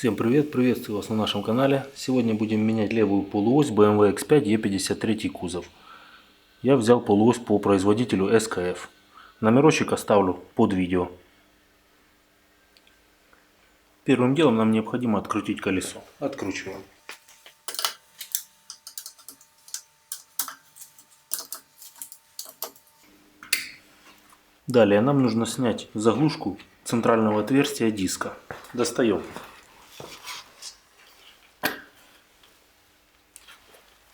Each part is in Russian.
Всем привет, приветствую вас на нашем канале. Сегодня будем менять левую полуось BMW X5 E53 кузов. Я взял полуось по производителю SKF. Номерочек оставлю под видео. Первым делом нам необходимо открутить колесо. Откручиваем. Далее нам нужно снять заглушку центрального отверстия диска. Достаем.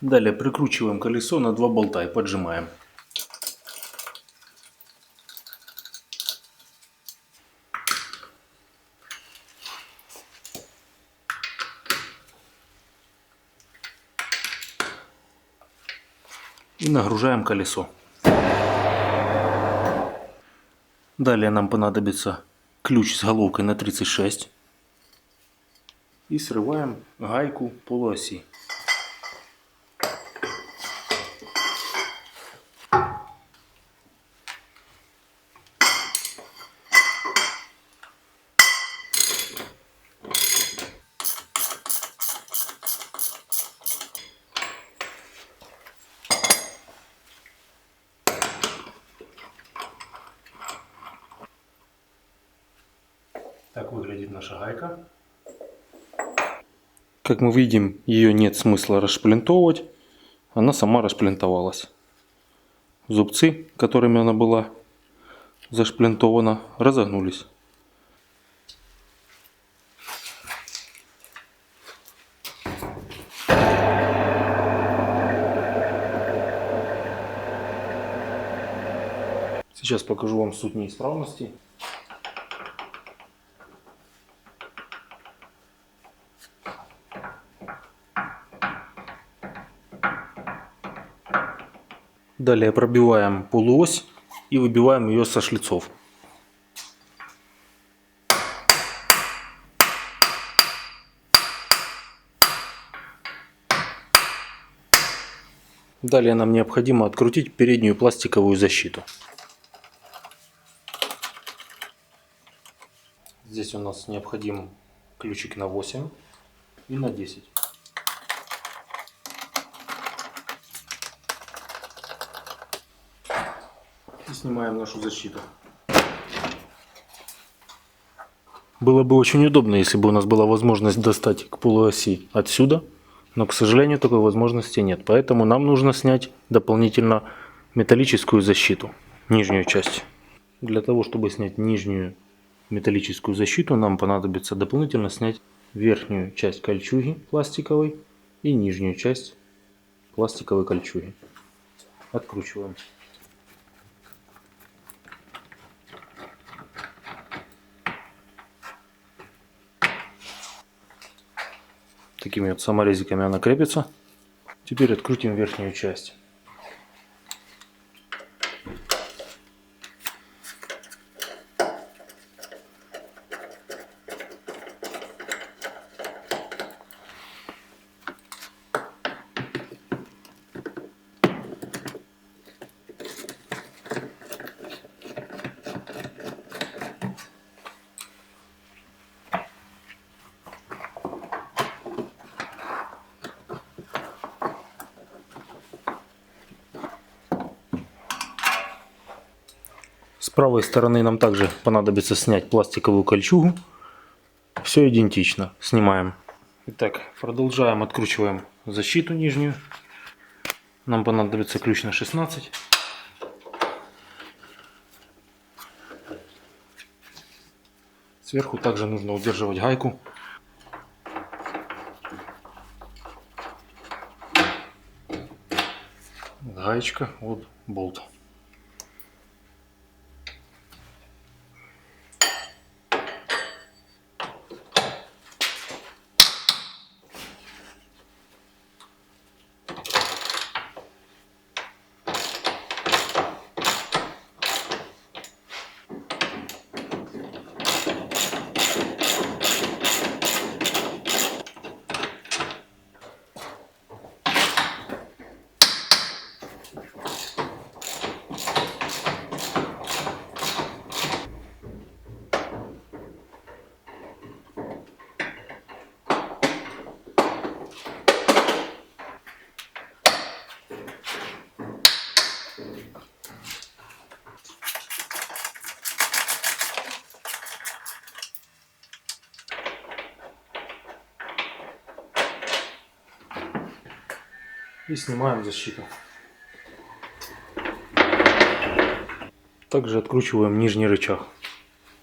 Далее прикручиваем колесо на 2 болта и поджимаем. И нагружаем колесо. Далее нам понадобится ключ с головкой на 36. И срываем гайку полуоси. Так выглядит наша гайка. Как мы видим, ее нет смысла расшплинтовывать. Она сама расшплинтовалась. Зубцы, которыми она была зашплинтована, разогнулись. Сейчас покажу вам суть неисправности. Далее пробиваем полуось и выбиваем ее со шлицов. Далее нам необходимо открутить переднюю пластиковую защиту. Здесь у нас необходим ключик на 8 и на 10. И снимаем нашу защиту. Было бы очень удобно, если бы у нас была возможность достать к полуоси отсюда, но, к сожалению, такой возможности нет. Поэтому нам нужно снять дополнительно металлическую защиту, нижнюю часть. Для того, чтобы снять нижнюю металлическую защиту, нам понадобится дополнительно снять верхнюю часть кольчуги пластиковой и нижнюю часть пластиковой кольчуги. Откручиваем. Такими вот саморезиками она крепится. Теперь открутим верхнюю часть. С правой стороны нам также понадобится снять пластиковую кольчугу. Все идентично. Снимаем. Итак, продолжаем, откручиваем защиту нижнюю. Нам понадобится ключ на 16. Сверху также нужно удерживать гайку. Гаечка, вот болт. И снимаем защиту. Также откручиваем нижний рычаг.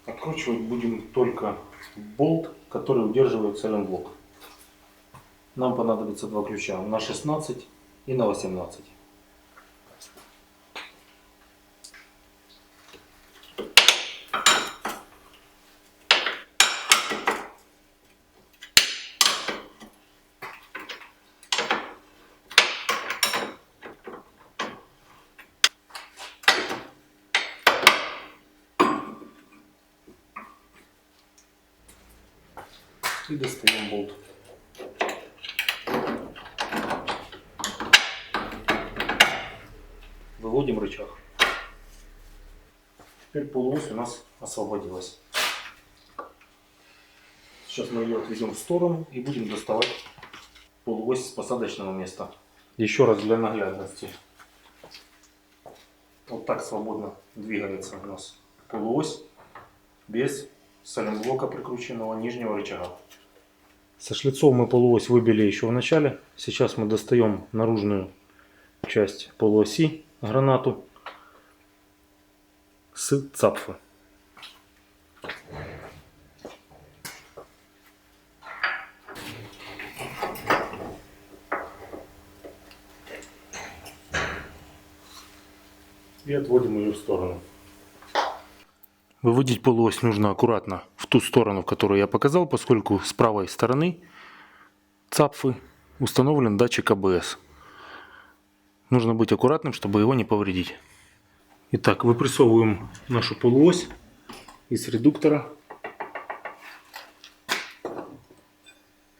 Откручивать будем только болт, который удерживает сайлентблок. Нам понадобится два ключа, на 16 и на 18. И достаем болт. Выводим рычаг. Теперь полуось у нас освободилась. Сейчас мы ее отведем в сторону и будем доставать полуось с посадочного места. Еще раз для наглядности. Вот так свободно двигается у нас полуось без сайлентблока прикрученного нижнего рычага. Со шлицов мы полуось выбили еще в начале. Сейчас мы достаем наружную часть полуоси, гранату, с цапфа. И отводим ее в сторону. Выводить полуось нужно аккуратно в ту сторону, в которую я показал, поскольку с правой стороны цапфы установлен датчик АБС. Нужно быть аккуратным, чтобы его не повредить. Итак, выпрессовываем нашу полуось из редуктора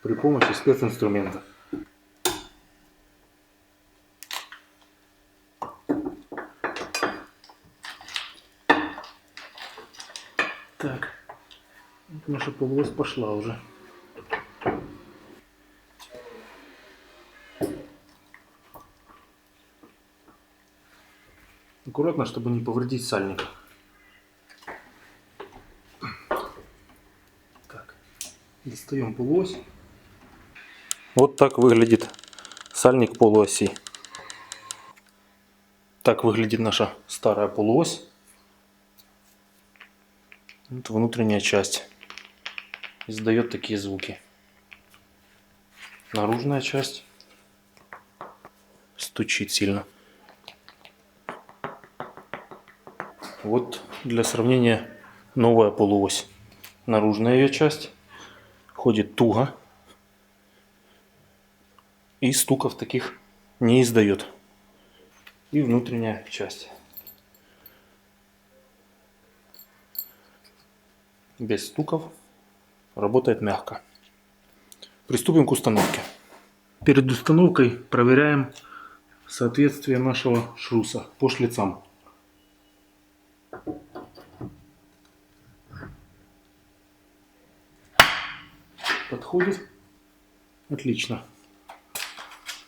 при помощи специнструмента. Так, вот наша полуось пошла уже. Аккуратно, чтобы не повредить сальник. Так, достаем полуось. Вот так выглядит сальник полуоси. Так выглядит наша старая полуось. Вот внутренняя часть издает такие звуки. Наружная часть стучит сильно. Вот для сравнения новая полуось. Наружная ее часть ходит туго и стуков таких не издает. И внутренняя часть без стуков, работает мягко. Приступим к установке. Перед установкой проверяем соответствие нашего шруса по шлицам. Подходит. Отлично.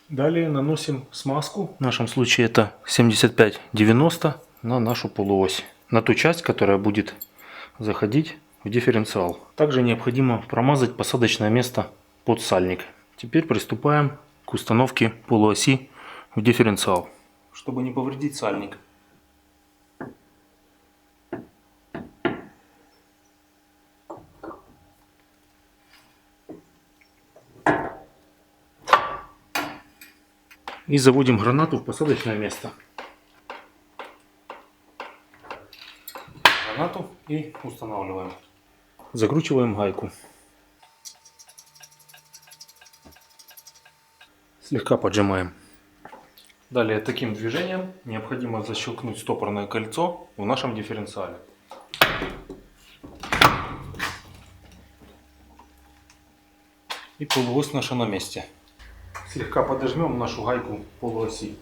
Далее наносим смазку. В нашем случае это 75-90 на нашу полуось. На ту часть, которая будет заходить в дифференциал. Также необходимо промазать посадочное место под сальник. Теперь приступаем к установке полуоси в дифференциал. Чтобы не повредить сальник, и заводим гранату в посадочное место. Гранату и устанавливаем. Закручиваем гайку. Слегка поджимаем. Далее таким движением необходимо защелкнуть стопорное кольцо в нашем дифференциале. И полуось наша на месте. Слегка подожмем нашу гайку полуоси.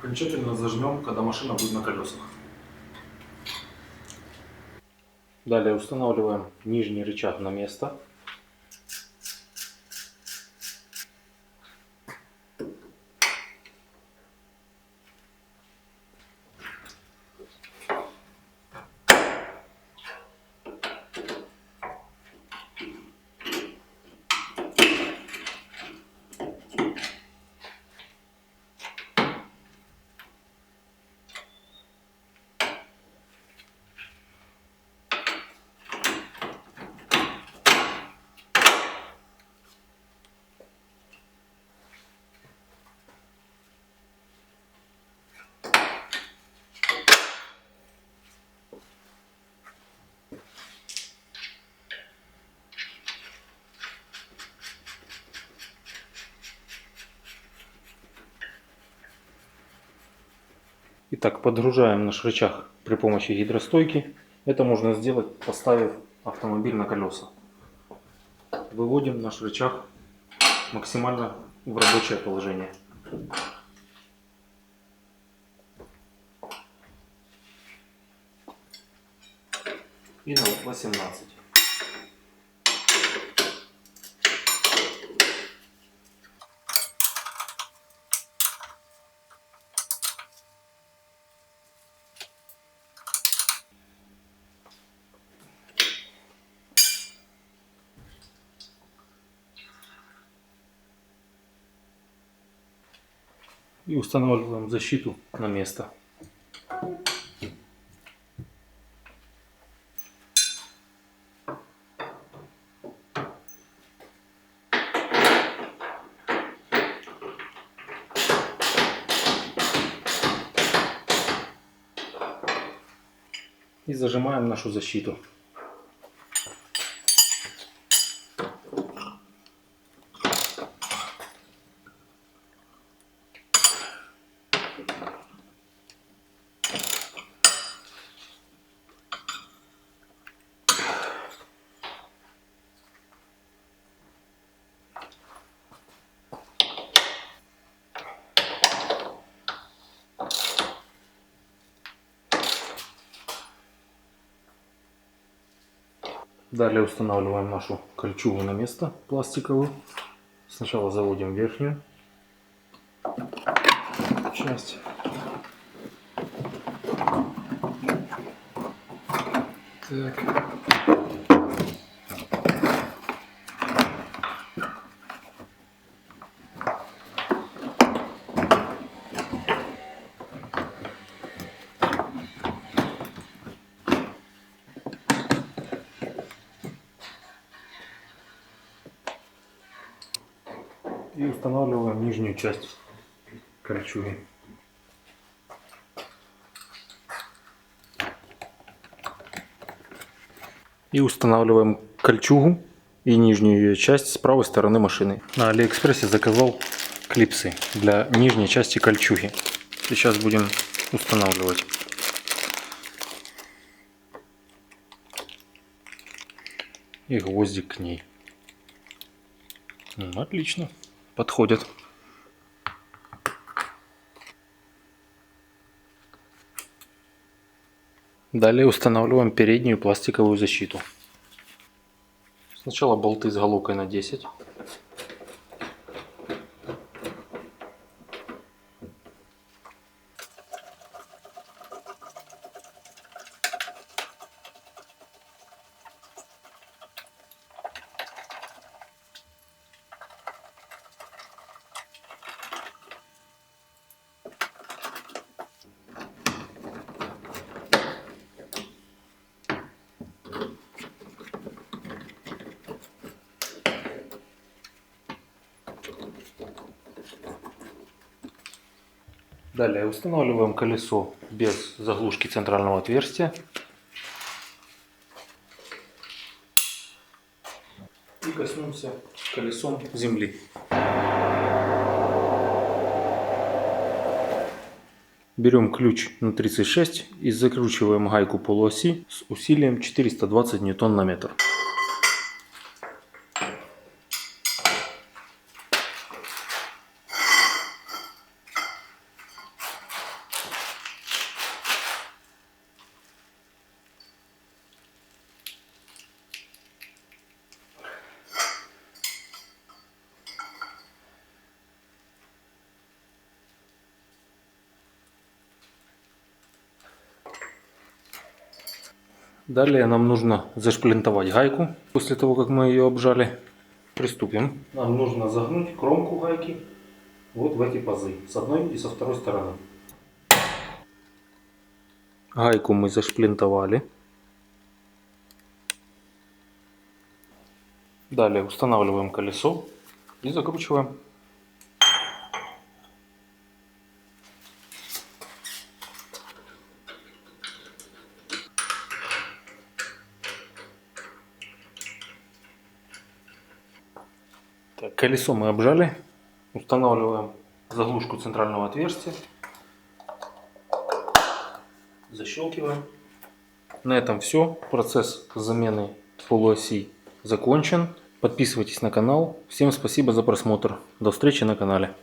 Окончательно зажмем, когда машина будет на колесах. Далее устанавливаем нижний рычаг на место. Итак, подгружаем наш рычаг при помощи гидростойки. Это можно сделать, поставив автомобиль на колеса. Выводим наш рычаг максимально в рабочее положение. И на 18. И устанавливаем защиту на место. И зажимаем нашу защиту. Далее устанавливаем нашу кольчугу на место пластиковую. Сначала заводим верхнюю часть. Так. И устанавливаем нижнюю часть кольчуги. И устанавливаем кольчугу и нижнюю ее часть с правой стороны машины. На Алиэкспрессе заказал клипсы для нижней части кольчуги. Сейчас будем устанавливать. И гвоздик к ней. Отлично. Подходит. Далее устанавливаем переднюю пластиковую защиту. Сначала болты с головкой на 10. Далее устанавливаем колесо без заглушки центрального отверстия. И коснемся колесом земли. Берем ключ на 36 и закручиваем гайку полуоси с усилием 420 ньютон на метр. Далее нам нужно зашплинтовать гайку после того, как мы ее обжали. Приступим. Нам нужно загнуть кромку гайки вот в эти пазы, с одной и со второй стороны. Гайку мы зашплинтовали. Далее устанавливаем колесо и закручиваем. Так, колесо мы обжали. Устанавливаем заглушку центрального отверстия. Защелкиваем. На этом все. Процесс замены полуоси закончен. Подписывайтесь на канал. Всем спасибо за просмотр. До встречи на канале.